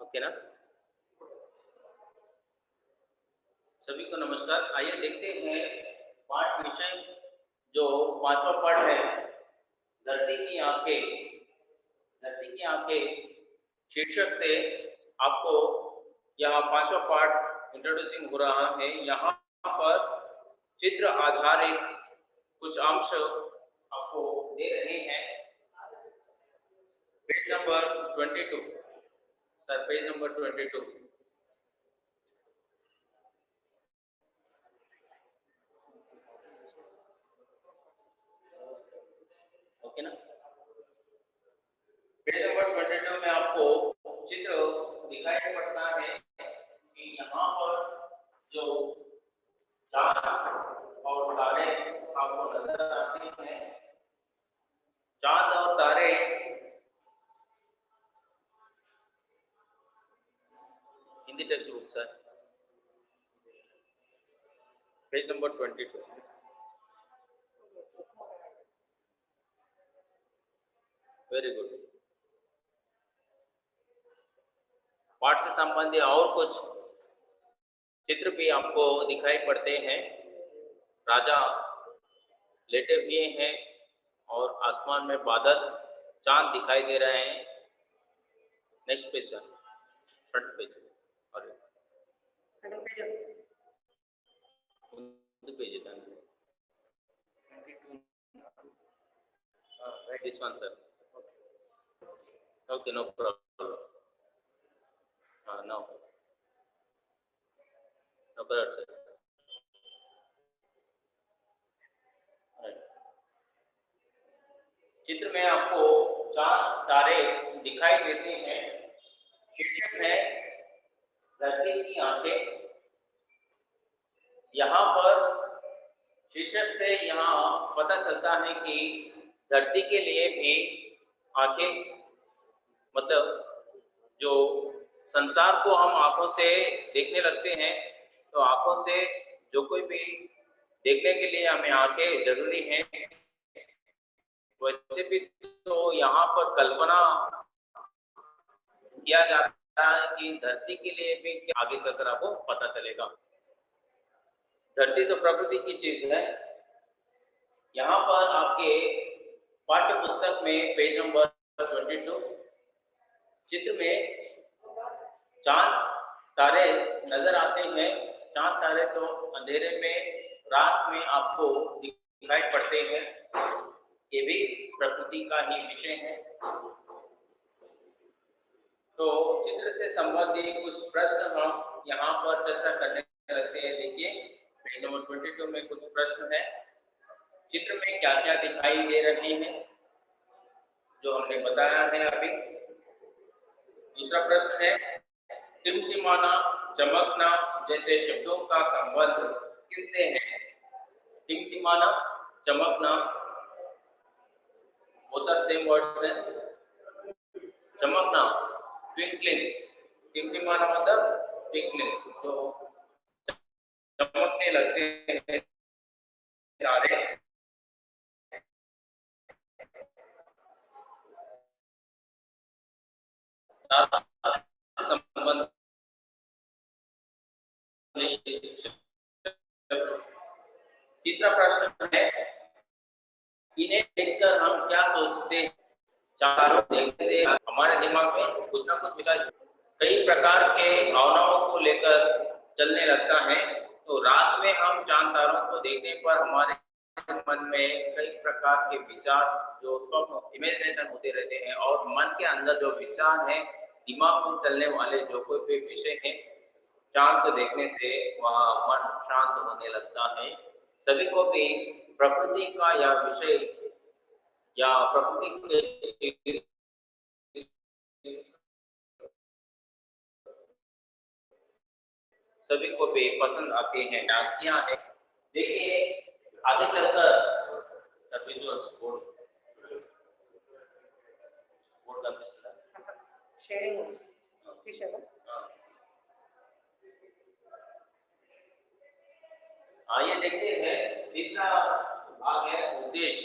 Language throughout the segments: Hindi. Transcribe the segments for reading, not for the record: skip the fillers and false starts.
ओके ना। सभी को नमस्कार। आइए देखते हैं पाठ विषय जो पांचवा पाठ है, धरती की आंखें। धरती की आंखें शीर्षक से आपको यह पांचवा पाठ इंट्रोड्यूसिंग हो रहा है। यहाँ पर चित्र आधारित कुछ अंश आपको दे रहे हैं। Page number 22 sir, page number 22। Okay ना। पेज नंबर 22 में आपको चित्र दिखाई पड़ता है कि यहाँ पर जो चांद और तारे आपको नजर आते हैं। चांद और तारे Hindi text book sir, page number 22। Very good. पाठ से संबंधित और कुछ चित्र भी आपको दिखाई पड़ते हैं। राजा लेटे हुए हैं और आसमान में बादल, चांद दिखाई दे रहे हैं। Next page sir, front page. Page this one sir. Okay, no problem. No correct sir. चित्र में आपको चांद तारे दिखाई देते हैं। शीर्षक है धरती की आंखें। यहाँ पर शीर्षक से यहाँ पता चलता है कि धरती के लिए भी आंखें, मतलब जो संसार को हम आंखों से देखने लगते हैं, तो आंखों से जो कोई भी देखने के लिए हमें आंखें जरूरी हैं। वैसे भी तो यहाँ पर कल्पना किया जाता है कि धरती के लिए भी आगे चलकर आपको पता चलेगा। धरती तो प्रकृति की चीज है। यहाँ पर आपके पाठ्य पुस्तक में पेज नंबर 22 चित्र में चांद तारे नजर आते हैं। चांद तारे तो अंधेरे में, रात में आपको दिखाई पड़ते हैं। ये भी प्रकृति का ही विषय है। तो चित्र से संबंधित कुछ प्रश्न हम यहाँ पर चर्चा करने लगते हैं। देखिए, पेज नंबर 22 में कुछ प्रश्न है। चित्र में क्या क्या दिखाई दे रहे हैं, जो हमने बताया है अभी। दूसरा प्रश्न है, टिमटिमाना, चमकना जैसे शब्दों का संबंध किससे है? टिमटिमाना, चमकना, both are same words है। चमकना ट्विंकलिंग, टिमटिमाना मतलब ट्विंकलिंग, तो चमकने लगते हैं तारे। संबंध तीसरा प्रश्न है, इन्हें देखकर हम क्या सोचते हैं? चारों देखते हमारे दिमाग में कुछ ना कुछ विचार, कई प्रकार के भावनाओं को लेकर चलने लगता है। तो रात में हम चांद तारों को देखने पर हमारे मन में कई प्रकार के विचार, जो स्वप्न, इमेजिनेशन होते रहते हैं, और मन के अंदर जो विचार है, दिमाग में चलने वाले जो कोई भी विषय है, चांद को देखने से वहाँ मन शांत होने लगता है। सभी को भी प्रकृति का या विषय या प्रकृति के सभी को भी पसंद आते हैं। डांसियां है। देखिए, आगे चलकर सभी जो स्पोर्ट का शेयरिंग, आइए देखते हैं। तीसरा भाग है उद्देश्य।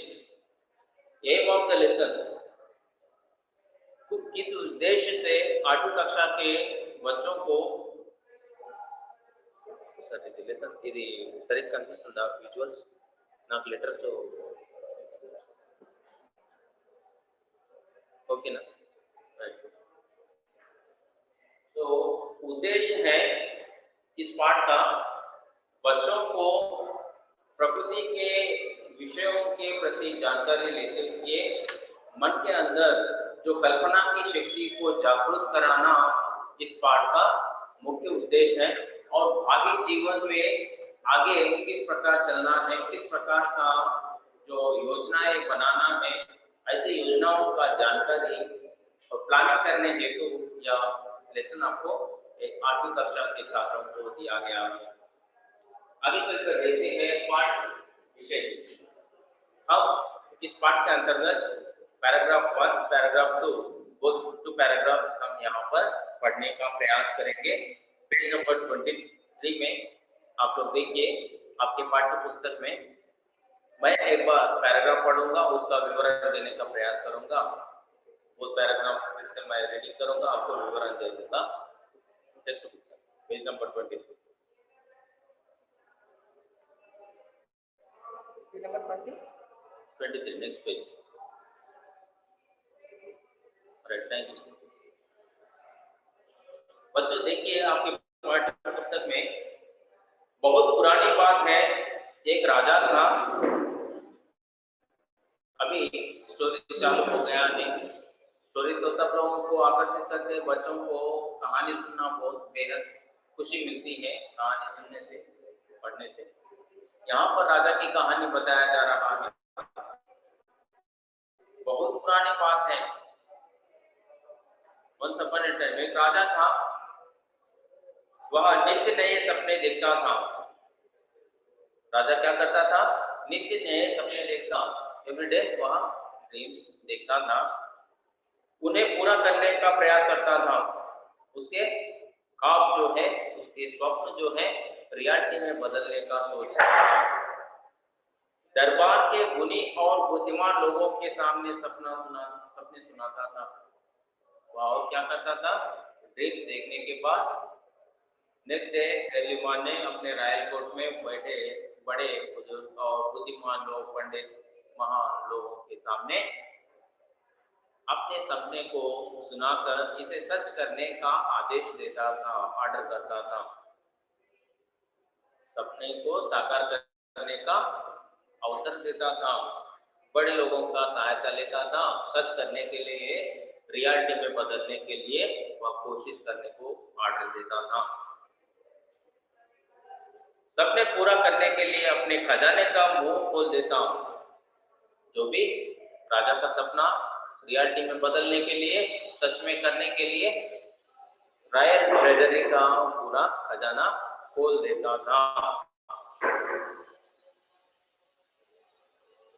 Aim of the lesson. उद्देश्य से 8वीं कक्षा के बच्चों को ఇది సరిగ్గా కనిపిస్తుందా విజువల్స్ నాకు లెటర్స్ ओकेना राइट। तो उद्देश्य है इस पाठ का बच्चों को प्रकृति के विषयों के प्रति जानकारी लेते हुए मन के अंदर जो कल्पना की शक्ति को जागृत कराना इस पाठ का मुख्य उद्देश्य है। और भावी जीवन में आगे किस प्रकार चलना है, किस प्रकार का जो योजनाएं बनाना है, ऐसी योजनाओं का जानकारी और प्लानिंग करने हेतु यह लेसन आपको 8वीं कक्षा के छात्रों को दिया गया है। आगे चलकर देखते हैं पाठ विषय। अब इस पाठ के अंतर्गत paragraph 1, paragraph 2 both two paragraph हम यहाँ पर पढ़ने का प्रयास करेंगे। पेज नंबर 23 में आप लोग देखिए, आपके पाठ्य पुस्तक में मैं एक बार पैराग्राफ पढ़ूंगा, उसका विवरण देने का प्रयास करूंगा। वो पैराग्राफ फिर से मैं रीडिंग करूंगा, आपको विवरण दे दूंगा। Text book page number 23 next page. Right, thank you. बच्चों देखिए, आपके पाठ्य पुस्तक में बहुत पुरानी बात है। एक राजा था, अभी स्टोरी चालू हो गया है। स्टोरी तो सब लोगों को आकर्षित करते हैं, बच्चों को कहानी सुनना बहुत बेहद खुशी मिलती है कहानी सुनने से, पढ़ने से। यहाँ पर राजा की कहानी बताया जा रहा है। बहुत पुरानी बात है। वंस अपॉन ए टाइम एक राजा था, वह नित्य नए सपने देखता था। राजा क्या करता था? नित्य नए सपने देखता, एवरीडे वह ड्रीम्स देखता था, उन्हें पूरा करने का प्रयास करता था। उसके ख्वाब जो है, उसके स्वप्न जो है, रियलिटी में बदलने का सोच। दरबार के गुणी और बुद्धिमान लोगों के सामने सपने सुनाता था। वह और क्या करता था? ड्रीम्स देखने के बाद नेक्स्ट डे अर्ली मॉर्निंग अपने रायल कोर्ट में बैठे बड़े बुजुर्ग और बुद्धिमान लोग, पंडित, महान लोगों के सामने अपने सपने को सुनाकर इसे सच करने का आदेश देता था, ऑर्डर करता था। सपने को साकार करने का अवसर देता था, बड़े लोगों का सहायता लेता था, सच करने के लिए, रियलिटी में बदलने के लिए वह कोशिश करने को ऑर्डर देता था। सपने पूरा करने के लिए अपने खजाने का मुंह खोल देता हूं। जो भी राजा का सपना रियलिटी में बदलने के लिए, सच में करने के लिए, रॉयल ट्रेजरी का पूरा खजाना खोल देता था।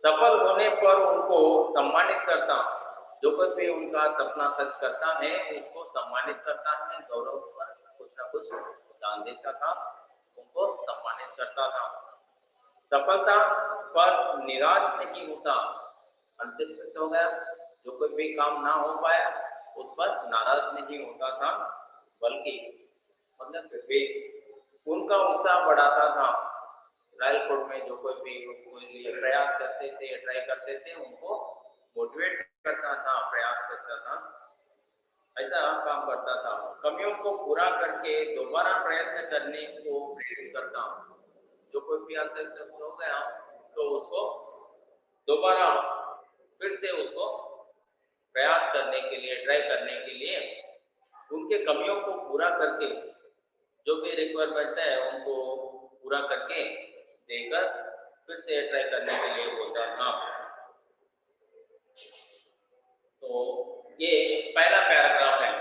सफल होने पर उनको सम्मानित करता। जो कोई भी उनका सपना सच करता है, उसको सम्मानित करता है, गौरव पर कुछ न कुछ दान देता था, उनको सम्मानित करता था। सफलता पर निराश नहीं होता। अंतिम सिद्ध हो गया, जो कोई भी काम ना हो पाया उस पर नाराज नहीं होता था, बल्कि मतलब फिर उनका उत्साह बढ़ाता था। रायल कोर्ट में जो कोई भी लिए प्रयास करते थे, ट्राई करते थे, उनको मोटिवेट करता था, प्रयास करता था, ऐसा काम करता था। कमियों को पूरा करके दोबारा प्रयत्न करने को प्रेरित करता। जो कोई भी अंतर हो गया तो उसको दोबारा फिर से उसको प्रयास करने के लिए, ट्राई करने के लिए, उनके कमियों को पूरा करके, जो भी रिक्वायरमेंट है उनको पूरा करके देकर फिर से ट्राई करने के लिए बोलता था। तो ये पहला पैराग्राफ है।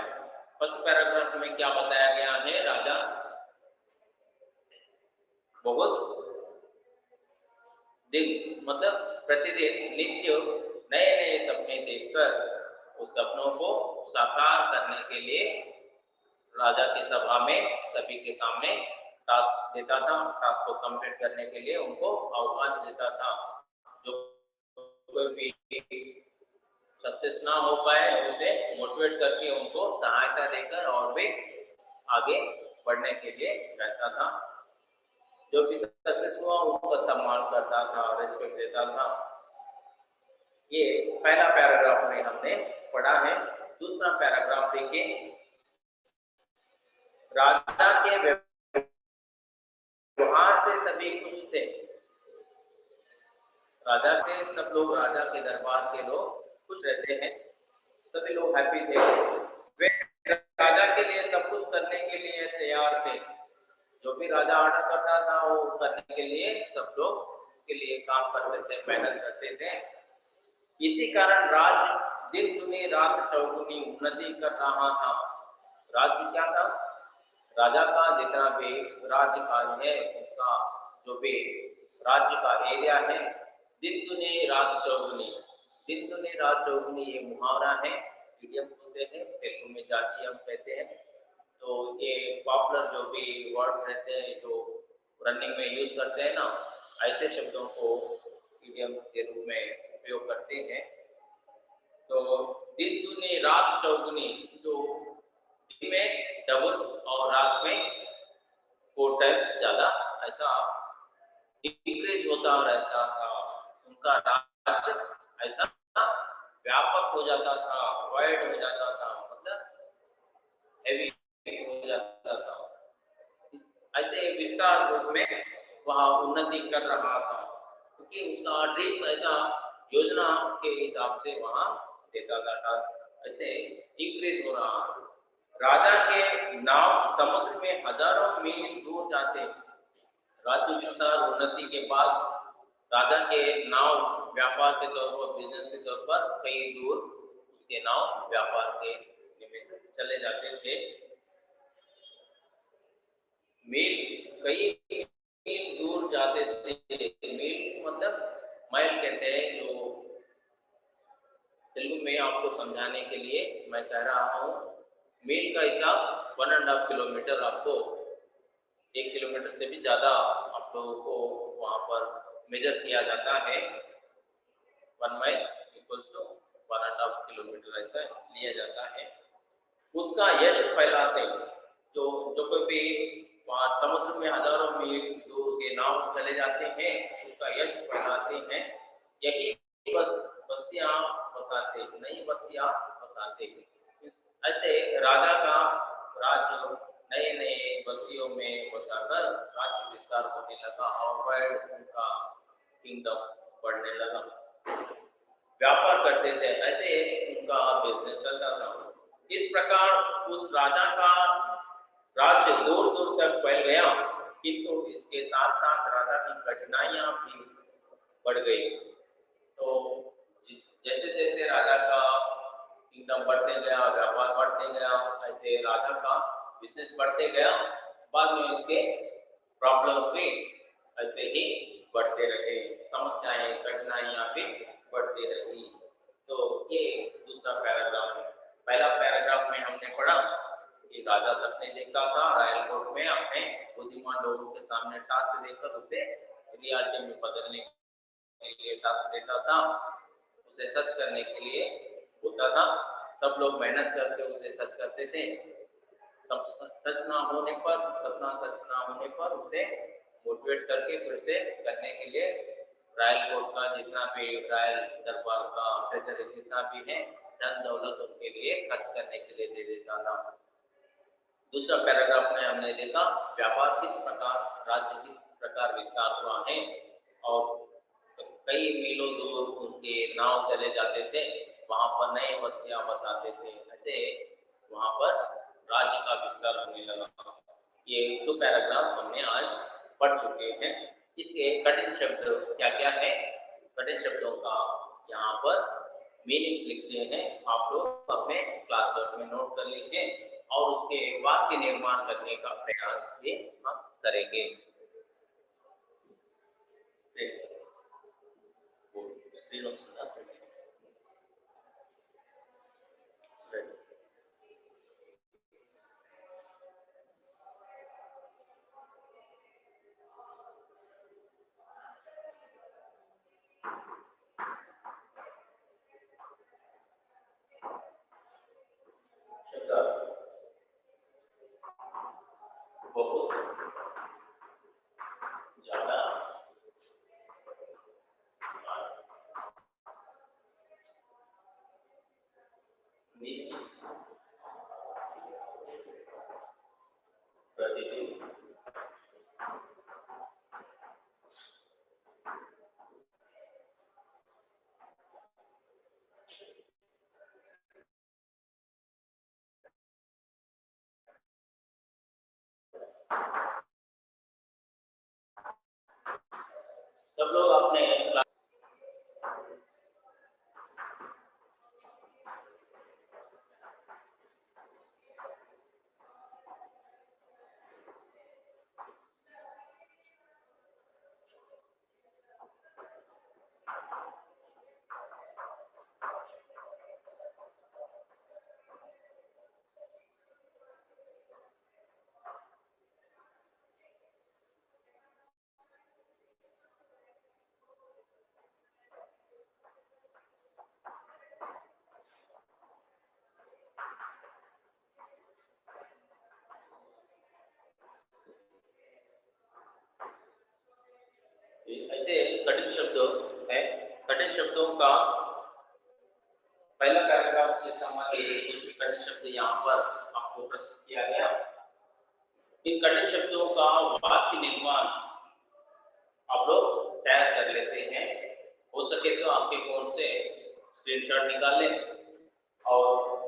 फर्स्ट पैराग्राफ में क्या बताया गया है? राजा बहुत दिन मतलब प्रतिदिन नित्य नए नए सपने देखकर उस सपनों को साकार करने के लिए राजा की सभा में सभी के सामने टास्क देता था। टास्क को कंप्लीट करने के लिए उनको अवकाश देता था। जो कोई भी सक्सेस ना हो पाए उसे मोटिवेट करके उनको सहायता देकर और भी आगे बढ़ने के लिए रहता था। जो भी सक्सेस हुआ उनका सम्मान करता था, रिस्पेक्ट देता था। ये पहला पैराग्राफ में हमने पढ़ा है। दूसरा पैराग्राफ देखिए, राजा के व्यवहार से सभी खुश थे। राजा के सब लोग, राजा के दरबार के लोग खुश रहते हैं, सभी लोग हैप्पी थे। वे राजा के लिए सब कुछ करने के लिए तैयार थे। जो भी राजा ऑर्डर करता था वो करने के लिए सब लोग उसके लिए काम करते थे, मेहनत करते थे। इसी कारण राज्य दिन दुनी रात चौगुनी उन्नति कर रहा था। राज्य क्या था? राजा का जितना भी राज्य कार्य है उसका जो भी राज्य का एरिया है, दिन दुनी रात चौगुनी, दिन दुनी रात चौगुनी ये मुहावरा है, इडियम बोलते हैं, तेलुगु में जाति हम कहते हैं। तो ये पॉपुलर जो भी वर्ड रहते हैं जो रनिंग में यूज करते हैं ना, ऐसे शब्दों को इडियम के रूप में उपयोग करते हैं। तो दिन दुनी रात चौगुनी, तो दिन में डबल और रात में 4 टाइम्स ज्यादा ऐसा इंक्रीज होता रहता था। उनका राज्य ऐसा व्यापक हो जाता था, वाइड हो जाता था, मतलब हैवी हो जाता था। ऐसे विस्तार रूप में वह उन्नति कर रहा था, क्योंकि उसका ड्रीम ऐसा योजना के हिसाब से वहाँ देता था। ऐसे इंक्रीज हो रहा। राजा के नाव समुद्र में हजारों मील दूर जाते। राज्य विस्तार उन्नति के बाद राजा के नाव व्यापार के तौर पर, बिजनेस के तौर पर कई दूर उसके नाव व्यापार के निमित्त चले जाते थे। मील कई मील दूर जाते थे। मील मतलब माइल कहते हैं। जो तेलुगु में आपको समझाने के लिए मैं कह रहा हूँ, मील का हिसाब 1.5 किलोमीटर, आपको 1 किलोमीटर से भी ज्यादा आप लोगों को वहां पर मेजर किया जाता है। 1 माइल इक्वल टू 1.5 किलोमीटर ऐसा लिया जाता है। उसका यश फैलाते, जो जो कोई भी वहाँ समुद्र में हजारों मील दूर के नाव चले जाते हैं, उसका यश फैलाते हैं। यही बस्तियां बसाते, नई बस्तियां बसाते। ऐसे राजा का राज्य नए नए बस्तियों में बसाकर राज्य विस्तार होने लगा और वर्ल्ड उनका किंगडम बढ़ने लगा। व्यापार करते थे, ऐसे उनका बिजनेस चलता था। इस प्रकार उस राजा का राज्य दूर दूर तक फैल गया, किंतु इसके साथ साथ राजा की कठिनाइयां भी बढ़ गई। तो जैसे जैसे राजा का किंगडम बढ़ते गया, व्यापार बढ़ते गया, ऐसे राजा का बिजनेस बढ़ते गया। बाद में इसके प्रॉब्लम भी ऐसे ही बढ़ते रहे, समस्याएं कठिनाइयां भी बढ़ती रही। तो ये दूसरा पैराग्राफ है। पहला पैराग्राफ में हमने पढ़ा कि राजा सपने देखता था, रॉयल कोर्ट में अपने बुद्धिमान लोगों के सामने टास्क देकर उसे रियलिटी में बदलने के लिए टास्क देता था, उसे सच करने के लिए होता था। सब लोग मेहनत करके उसे सच करते थे। सच ना होने पर, सपना सच ना होने पर उसे मोटिवेट करके फिर से करने के लिए रॉयल कोर्ट का जितना भी रॉयल दरबार का ट्रेजरी जितना भी है धन दौलत उनके लिए खर्च करने के लिए दे देता था। दूसरा पैराग्राफ में हमने देखा व्यापार किस प्रकार, राज्य किस प्रकार विस्तार हुआ है और कई मीलों दूर उनके नाव चले जाते थे, वहां पर नए बस्तियां बसाते थे। ऐसे वहां पर राज्य का विस्तार होने लगा। ये 2 पैराग्राफ हमने आज पढ़ चुके हैं। इसके कठिन शब्द क्या क्या है, कठिन शब्दों का यहाँ पर मीनिंग लिखते हैं। आप लोग अपने क्लास वर्क में नोट कर लीजिए और उसके वाक्य निर्माण करने का प्रयास भी हम करेंगे। बहुत ज्यादा, नित्य, प्रतिदिन, सब लोग अपने ऐसे कठिन शब्द है। कठिन शब्दों का पहला पैराग्राफ के समान कुछ कठिन शब्द यहाँ पर आपको प्रस्तुत किया गया। इन कठिन शब्दों का वाक्य निर्माण आप लोग तैयार कर लेते हैं। हो सके तो आपके फोन से स्क्रीनशॉट निकाल लें और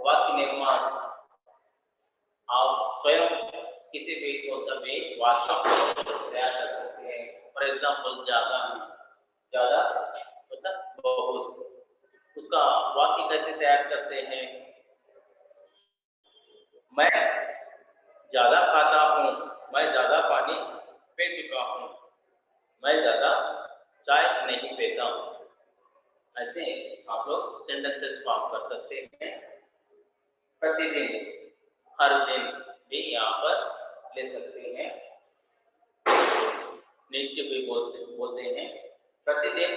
वाक्य निर्माण आप स्वयं किसी भी वास्तव तैयार कर सकते हैं। फॉर एग्जाम्पल ज्यादा मतलब बहुत, उसका वाक्य कैसे तैयार करते हैं? मैं ज्यादा खाता हूँ, मैं ज्यादा पानी पी चुका हूँ, मैं ज्यादा चाय नहीं पीता हूँ। ऐसे आप लोग सेंटेंसेस फॉर्म कर सकते हैं। प्रतिदिन, हर दिन भी यहाँ पर ले सकते हैं। नित्य भी बोलते हैं। प्रतिदिन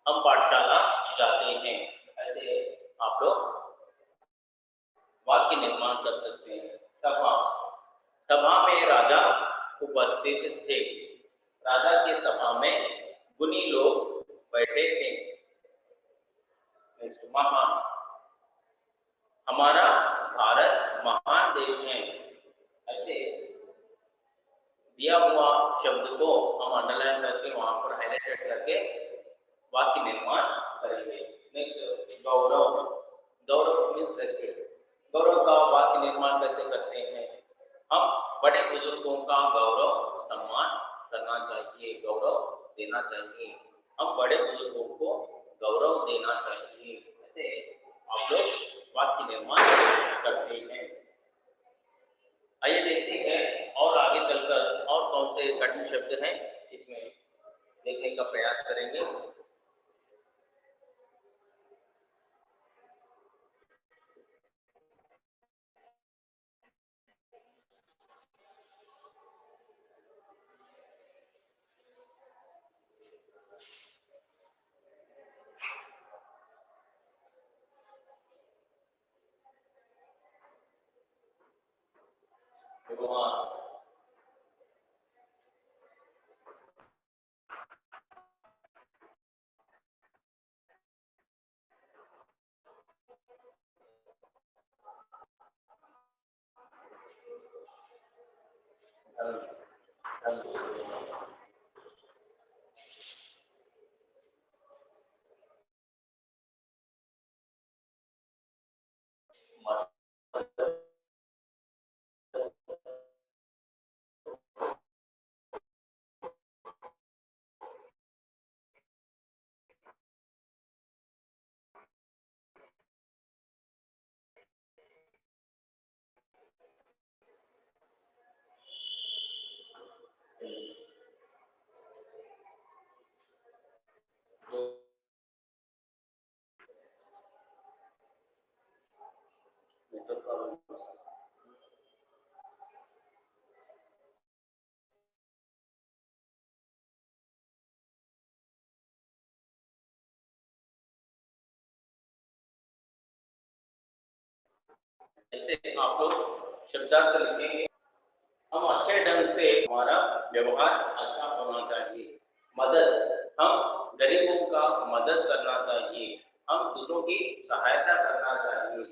हम पाठशाला जाते हैं। ऐसे आप लोग वाक्य निर्माण कर सकते हैं। सभा में राजा उपस्थित थे। राजा की सभा में गुणी लोग बैठे थे। महान, हमारा भारत महान देश है। ऐसे दिया हुआ शब्द को हम अंडरलाइन करके वहां पर हाईलाइटेड करके वाक्य निर्माण करेंगे। नेक्स्ट, गौरव। गौरव मीन्स रेस्पेक्ट। गौरव का वाक्य निर्माण कैसे करते हैं? हम बड़े बुजुर्गों का गौरव सम्मान करना चाहिए, गौरव देना चाहिए। हम बड़े बुजुर्गों को गौरव देना चाहिए। ऐसे आप लोग वाक्य निर्माण करते हैं। आइए देखते हैं और आगे चलकर और कौन से कठिन शब्द हैं, इसमें देखने का प्रयास करेंगे। भगवान, ऐसे आप लोग शब्दार्थ लिखेंगे। हम अच्छे हमारा व्यवहार अच्छा होना चाहिए। मदद, हम गरीबों का मदद करना चाहिए, हम दूसरों की सहायता करना चाहिए।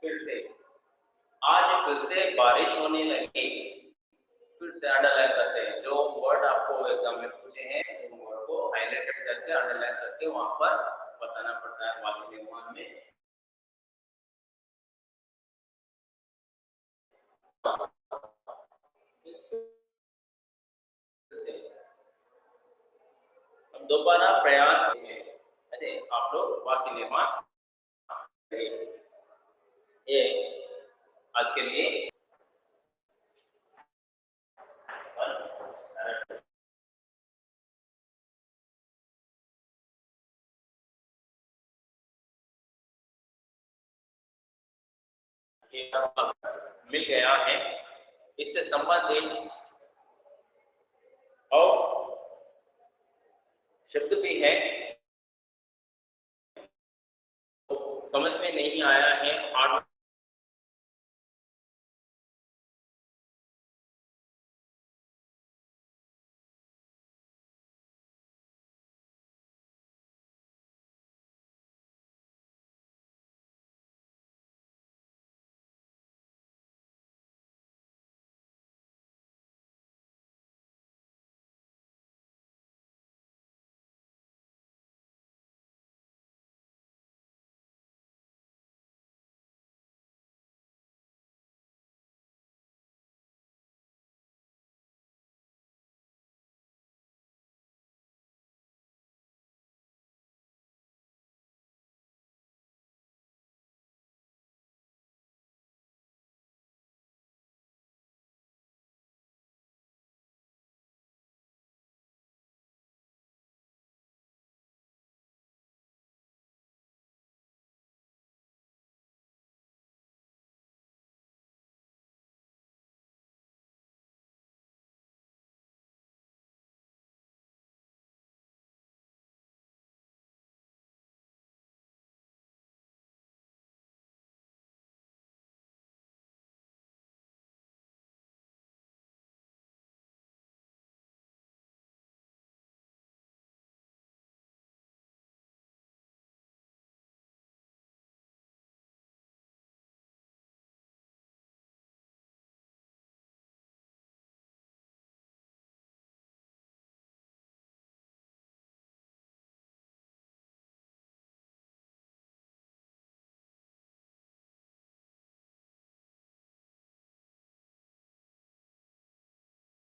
फिर से, आज फिर से बारिश होने लगी, फिर से अंडरलाइन करते हैं। जो वर्ड आपको एग्जाम में पूछे हैं उन वर्ड को हाईलाइटेड करके अंडरलाइन करके वहां पर बताना पड़ता है वाक्य निर्माण में। हम दोबारा प्रयास करेंगे। अरे आप लोग वाक्य निर्माण करिए। ये आज के लिए मिल गया है। इससे संबंधित और